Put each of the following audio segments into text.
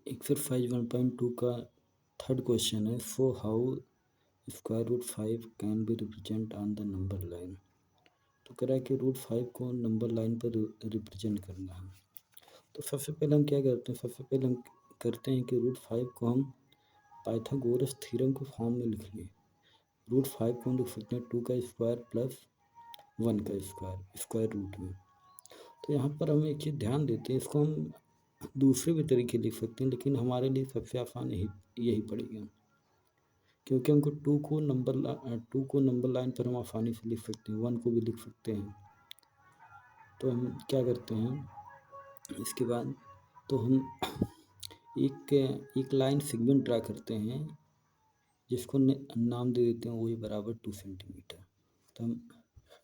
Exercise 1.2 का third question है। So how square root 5 can be represent on the number line. तो कह रहा है कि रूट 5 को नंबर लाइन पर रिप्रेजेंट करना है। तो सबसे पहले हम क्या करते हैं, सबसे पहले हम करते हैं कि रूट 5 को हम पाइथागोरस थ्योरम के फॉर्म में लिख लें। रूट 5 को हम लिख सकते हैं 2 का स्क्वायर प्लस 1 का स्क्वायर स्क्वायर रूट में। तो यहाँ पर हम एक चीज़ ध्यान देते हैं, इसको हम दूसरे भी तरीके लिख सकते हैं, लेकिन हमारे लिए सबसे आसान यही पड़ेगा, क्योंकि हमको टू को नंबर लाइन पर हम आसानी से लिख सकते हैं, 1 को भी लिख सकते हैं। तो हम क्या करते हैं, इसके बाद तो हम एक लाइन सेगमेंट ड्रा करते हैं, जिसको नाम दे देते हैं ओ ए बराबर 2 सेंटीमीटर। तो हम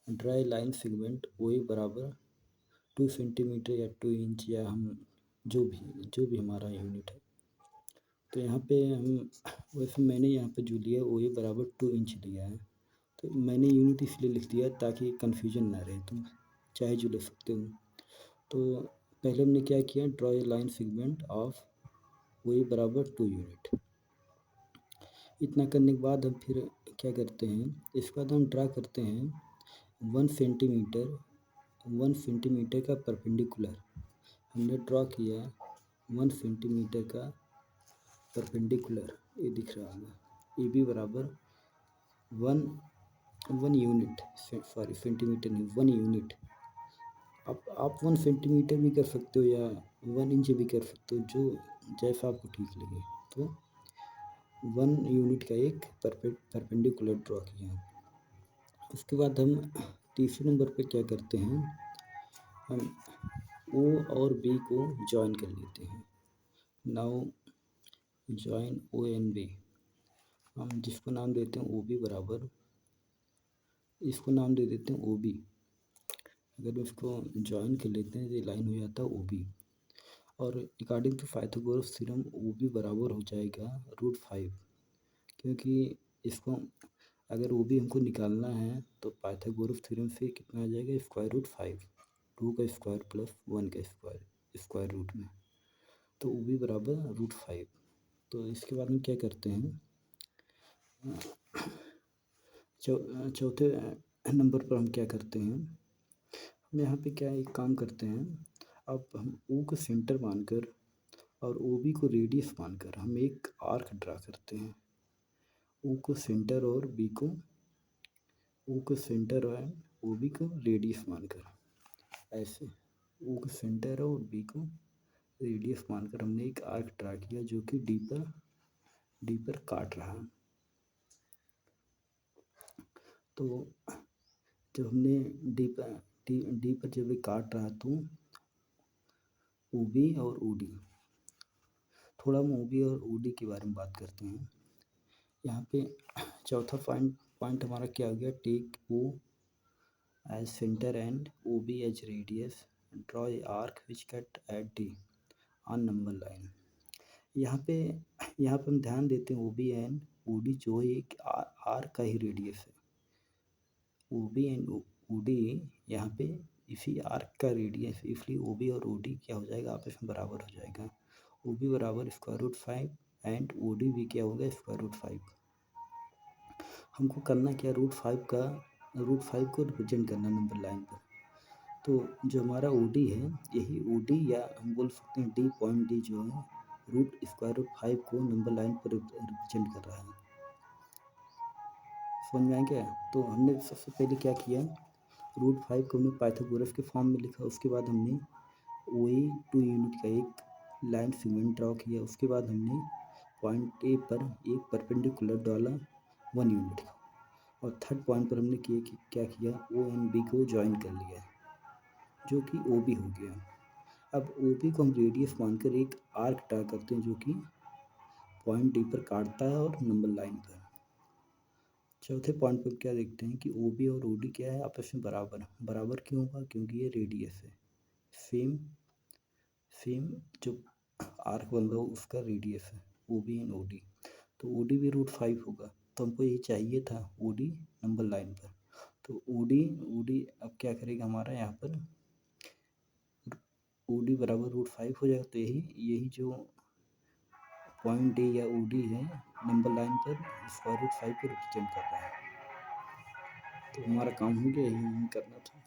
ड्रा लाइन सेगमेंट ओ ए बराबर 2 सेंटीमीटर या 2 इंच, या हम जो भी हमारा यूनिट है। तो यहाँ पे हम वैसे मैंने यहाँ पे जो लिया वो ये बराबर 2 इंच लिया है। तो मैंने यूनिट इसलिए लिख दिया ताकि कन्फ्यूजन ना रहे, तुम चाहे जो ले सकते हो। तो पहले हमने क्या किया, draw a line segment of वो ये बराबर 2 यूनिट। इतना करने के बाद हम फिर क्या करते हैं, इसके बाद हम ड्रा करते हैं 1 सेंटीमीटर का परपेंडिकुलर। हमने ड्रॉ किया 1 सेंटीमीटर का परपेंडिकुलर, ये दिख रहा होगा। ए बी बराबर 1 यूनिट, सॉरी सेंटीमीटर नहीं, 1 यूनिट। आप 1 सेंटीमीटर भी कर सकते हो या 1 इंच भी कर सकते हो, जो जैसा आपको ठीक लगे। तो 1 यूनिट का एक परपेंडिकुलर ड्रॉ किया। उसके बाद हम तीसरे नंबर पे क्या करते हैं, हम ओ और बी को ज्वाइन कर लेते हैं। Now join O and B, हम जिसको नाम देते हैं ओ बी बराबर, इसको नाम दे देते हैं ओ बी। अगर इसको ज्वाइन कर लेते हैं तो ये लाइन हो जाता है ओ बी, और according to Pythagoras theorem O B बराबर हो जाएगा रूट 5, क्योंकि इसको अगर ओ बी हमको निकालना है तो पाइथागोरस थ्योरम से कितना आ जाएगा, स्क्वायर रूट 5, 2 का स्क्वायर प्लस 1 का स्क्वायर रूट में। तो ओ बी बराबर रूट 5। तो इसके बाद में क्या करते हैं, चौथे नंबर पर हम क्या करते हैं, हम यहाँ पे क्या एक काम करते हैं, अब हम ओ को सेंटर मानकर और ओ बी को रेडियस मानकर हम एक आर्क ड्रा करते हैं। ओ को सेंटर और बी को, ओ को सेंटर और ओ बी को रेडियस मानकर, ऐसे ओ को सेंटर और बी को रेडियस मानकर हमने एक आर्क ड्रा किया, जो कि डी पर काट रहा है। तो जब हमने डी पर जब ये काट रहा, तो ओ बी और ओ डी, थोड़ा हम ओ बी और ओ डी के बारे में बात करते हैं। यहाँ पे चौथा पॉइंट हमारा क्या हो गया, take O as centre and O B as radius, draw a arc which cut at D on number line. यहाँ पे हम ध्यान देते हैं O B and O D जो एक आर्क का ही रेडियस है। O B and O D यहाँ पे इसी आर्क का रेडियस, इसलिए ओ बी और ओ डी क्या हो जाएगा, आपस में बराबर हो जाएगा। ओ बी बराबर square root 5 and O D भी क्या होगा, स्क्वायर रूट 5। हमको करना क्या, रूट 5 को रिप्रेजेंट करना नंबर लाइन पर। तो जो हमारा ओ डी है, यही ओ डी, या हम बोल सकते हैं डी पॉइंट डी जो है, रूट स्क्वायर रूट 5 को नंबर लाइन पर रिप्रेजेंट कर रहा है। समझ में आया क्या? तो हमने सबसे पहले क्या किया, रूट 5 को हमने पाइथागोरस के फॉर्म में लिखा। उसके बाद हमने वही 2 यूनिट का एक लाइन सेगमेंट ड्रॉ किया। उसके बाद हमने पॉइंट ए पर एक परपेंडिकुलर डाला 1 यूनिट का, और थर्ड पॉइंट पर हमने क्या किया, ओ एंड बी को ज्वाइन कर लिया, जो कि ओ बी हो गया। अब ओ बी को हम रेडियस मानकर एक आर्क ड्रा करते हैं, जो कि पॉइंट डी पर काटता है और नंबर लाइन पर। चौथे पॉइंट पर क्या देखते हैं कि ओ बी और ओ डी क्या है, आपस में बराबर क्यों होगा, क्योंकि ये रेडियस है, सेम जो आर्क बन रहा हो उसका रेडियस है, O B and O D. तो ओ डी भी रूट 5 होगा। तो हमको ये चाहिए था ओ डी नंबर लाइन पर। तो ओ डी अब क्या करेगा हमारा, यहाँ पर ओ डी बराबर रूट 5 हो जाएगा। तो यही जो पॉइंट ए या ओडी है, नंबर लाइन पर स्क्वायर रूट 5 को रिप्रेजेंट कर रहा है। तो हमारा काम हो गया, यही करना था।